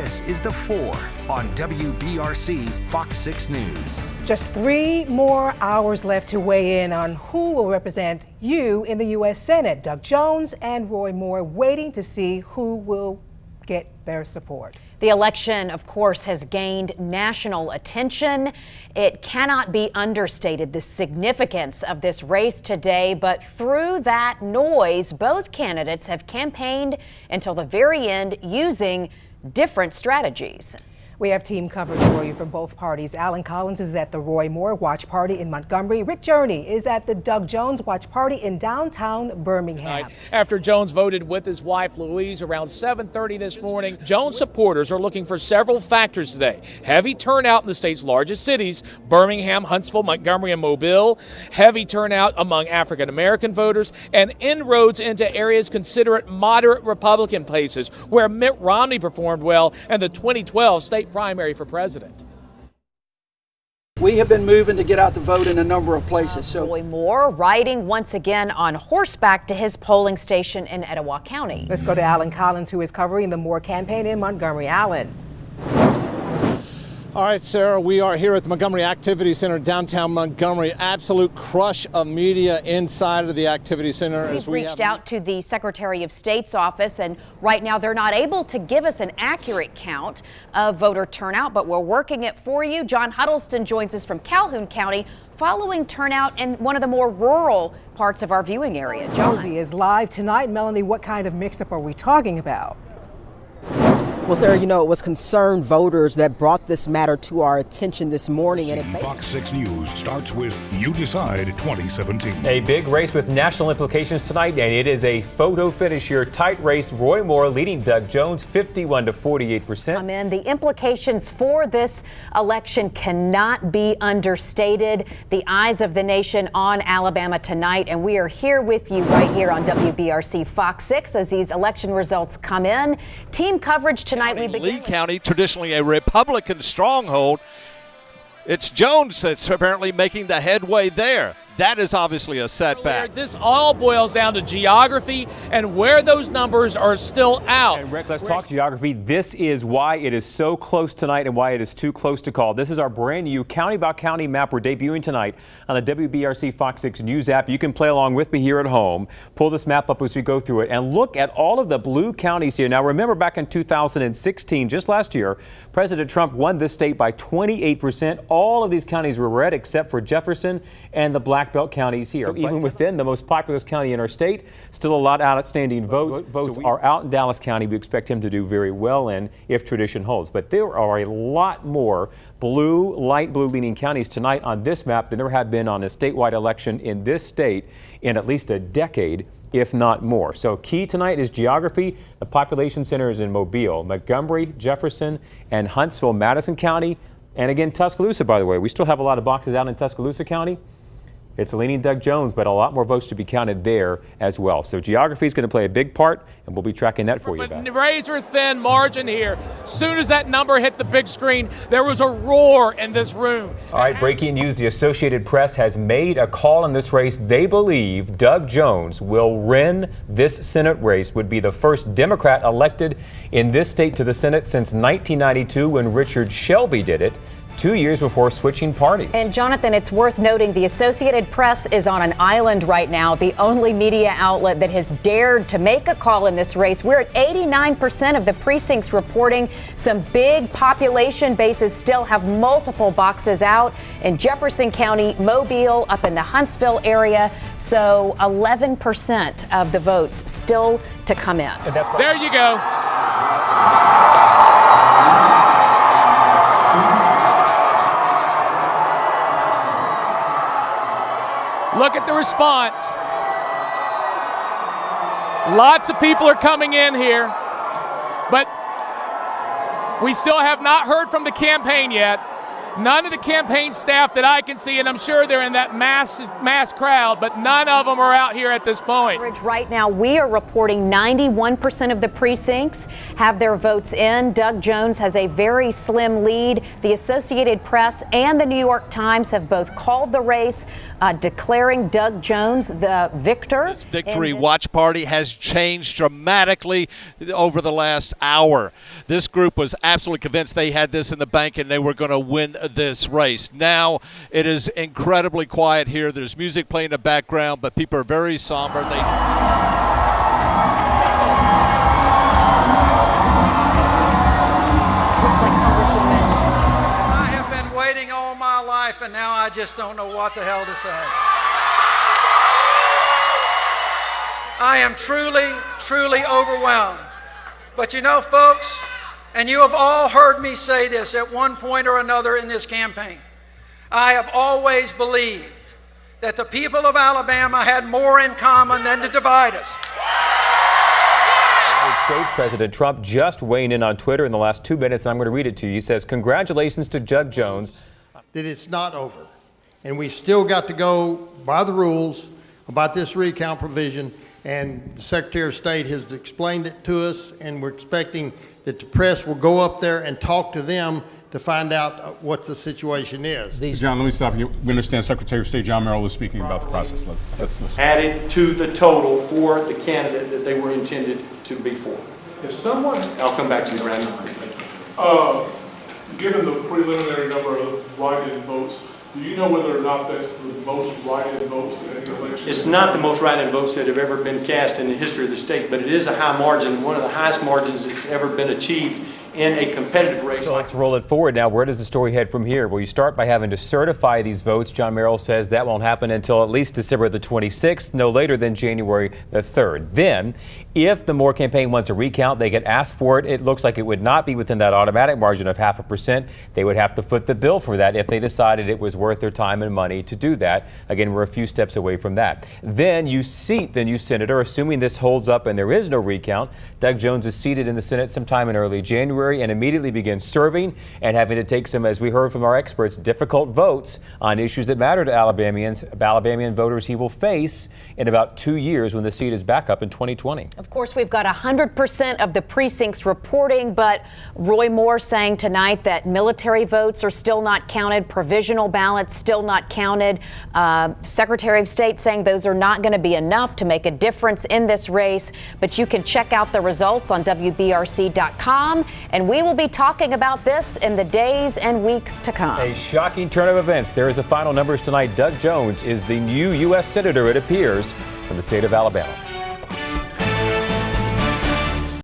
This is The 4 on WBRC Fox 6 News. Just 3 more hours left to weigh in on who will represent you in the U.S. Senate. Doug Jones and Roy Moore waiting to see who will get their support. The election, of course, has gained national attention. It cannot be understated the significance of this race today, but through that noise, both candidates have campaigned until the very end using different strategies. We have team coverage for you from both parties. Alan Collins is at the Roy Moore Watch Party in Montgomery. Rick Journey is at the Doug Jones Watch Party in downtown Birmingham. Tonight, after Jones voted with his wife Louise around 7:30 this morning, Jones supporters are looking for several factors today. Heavy turnout in the state's largest cities, Birmingham, Huntsville, Montgomery, and Mobile. Heavy turnout among African-American voters, and inroads into areas considered moderate Republican places where Mitt Romney performed well in the 2012 state primary for president. We have been moving to get out the vote in a number of places. Roy Moore riding once again on horseback to his polling station in Etowah County. Let's go to Alan Collins, who is covering the Moore campaign in Montgomery. Alan. All right, Sarah, we are here at the Montgomery Activity Center, downtown Montgomery. Absolute crush of media inside of the Activity Center. We've reached out to the Secretary of State's office, and right now they're not able to give us an accurate count of voter turnout, but we're working it for you. John Huddleston joins us from Calhoun County, following turnout in one of the more rural parts of our viewing area. Josie is live tonight. Melanie, what kind of mix-up are we talking about? Well, Sarah, you know, it was concerned voters that brought this matter to our attention this morning. And Fox 6 News starts with You Decide 2017. A big race with national implications tonight, and it is a photo finish here. Tight race. Roy Moore leading Doug Jones 51 to 48%. Come in. The implications for this election cannot be understated. The eyes of the nation on Alabama tonight, and we are here with you right here on WBRC Fox 6 as these election results come in. Team coverage tonight. Lee County, traditionally a Republican stronghold. It's Jones that's apparently making the headway there. That is obviously a setback. This all boils down to geography and where those numbers are still out. And Rick, let's talk geography. This is why it is so close tonight and why it is too close to call. This is our brand new county by county map. We're debuting tonight on the WBRC Fox 6 News app. You can play along with me here at home. Pull this map up as we go through it and look at all of the blue counties here. Now, remember back in 2016, just last year, President Trump won this state by 28%. All of these counties were red except for Jefferson and the Black Belt counties here. So even within the most populous county in our state, still a lot of outstanding votes. Votes are out in Dallas County. We expect him to do very well in if tradition holds. But there are a lot more blue, light blue leaning counties tonight on this map than there have been on a statewide election in this state in at least a decade, if not more. So key tonight is geography. The population center is in Mobile, Montgomery, Jefferson, and Huntsville, Madison County. And again, Tuscaloosa, by the way. We still have a lot of boxes out in Tuscaloosa County. It's leaning Doug Jones, but a lot more votes to be counted there as well. So geography is going to play a big part, and we'll be tracking that for you. But razor thin margin here. Soon as that number hit the big screen, there was a roar in this room. All right, breaking news. The Associated Press has made a call in this race. They believe Doug Jones will win this Senate race, would be the first Democrat elected in this state to the Senate since 1992 when Richard Shelby did it, 2 years before switching parties. And Jonathan, it's worth noting the Associated Press is on an island right now, the only media outlet that has dared to make a call in this race. We're at 89% of the precincts reporting. Some big population bases still have multiple boxes out in Jefferson County, Mobile, up in the Huntsville area. So 11% of the votes still to come in. There you go. Look at the response. Lots of people are coming in here, but we still have not heard from the campaign yet. None of the campaign staff that I can see, and I'm sure they're in that mass crowd, but none of them are out here at this point. Right now, we are reporting 91% of the precincts have their votes in. Doug Jones has a very slim lead. The Associated Press and the New York Times have both called the race, declaring Doug Jones the victor. This victory watch party has changed dramatically over the last hour. This group was absolutely convinced they had this in the bank and they were going to win this race. Now it is incredibly quiet here. There's music playing in the background, but people are very somber. I have been waiting all my life, and now I just don't know what the hell to say. I am truly, truly overwhelmed. But you know, folks, and you have all heard me say this at one point or another in this campaign, I have always believed that the people of Alabama had more in common than to divide us. United States President Trump just weighing in on Twitter in the last 2 minutes, and I'm going to read it to you. He says, "Congratulations to Doug Jones." That it's not over, and we still got to go by the rules about this recount provision, and the Secretary of State has explained it to us, and we're expecting that the press will go up there and talk to them to find out what the situation is. John, let me stop you. We understand Secretary of State John Merrill is speaking about the process. Let's listen. Added to the total for the candidate that they were intended to be for. I'll come back to you, Brandon. Given the preliminary number of write-in votes, do you know whether or not that's the most write-in votes in any election? It's not the most write-in votes that have ever been cast in the history of the state, but it is a high margin, one of the highest margins that's ever been achieved in a competitive race. So let's roll it forward now. Where does the story head from here? Well, you start by having to certify these votes. John Merrill says that won't happen until at least December the 26th, no later than January the 3rd. Then, if the Moore campaign wants a recount, they get asked for it. It looks like it would not be within that automatic margin of 0.5%. They would have to foot the bill for that if they decided it was worth their time and money to do that. Again, we're a few steps away from that. Then you seat the new senator, assuming this holds up and there is no recount. Doug Jones is seated in the Senate sometime in early January and immediately begins serving and having to take some, as we heard from our experts, difficult votes on issues that matter to Alabamian voters he will face in about 2 years when the seat is back up in 2020. Of course, we've got 100% of the precincts reporting, but Roy Moore saying tonight that military votes are still not counted, provisional ballots still not counted. Secretary of State saying those are not going to be enough to make a difference in this race. But you can check out the results on WBRC.com, and we will be talking about this in the days and weeks to come. A shocking turn of events. There is the final numbers tonight. Doug Jones is the new U.S. Senator, it appears, from the state of Alabama.